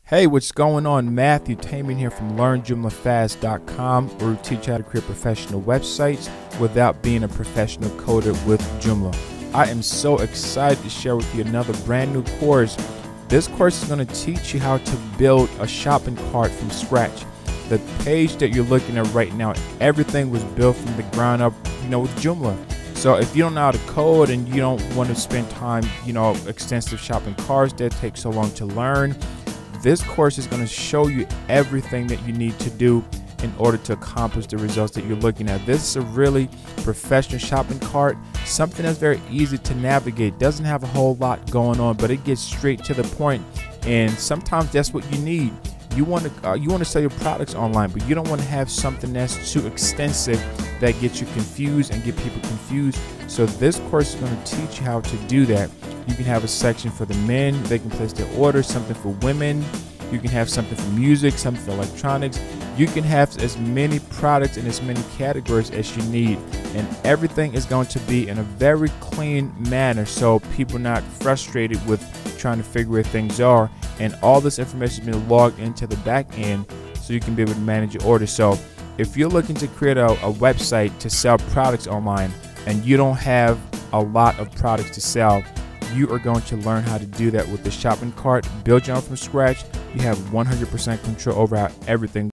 Hey, what's going on? Matthew Taman here from LearnJoomlaFast.com, where we teach you how to create professional websites without being a professional coder with Joomla. I am so excited to share with you another brand new course. This course is going to teach you how to build a shopping cart from scratch. The page that you're looking at right now, everything was built from the ground up, with Joomla. So if you don't know how to code and you don't want to spend time, extensive shopping carts that take so long to learn, this course is going to show you everything that you need to do in order to accomplish the results that you're looking at. This is a really professional shopping cart, something that's very easy to navigate. Doesn't have a whole lot going on, but it gets straight to the point, and sometimes that's what you need. You want to sell your products online, but you don't want to have something that's too extensive that gets you confused and get people confused. So this course is going to teach you how to do that. You can have a section for the men, they can place their orders, something for women. You can have something for music, something for electronics. You can have as many products in as many categories as you need, and everything is going to be in a very clean manner, so people are not frustrated with trying to figure where things are. And all this information has been logged into the back end, so you can be able to manage your orders. So if you're looking to create a website to sell products online and you don't have a lot of products to sell, you are going to learn how to do that with the shopping cart. Build your own from scratch. You have 100% control over how everything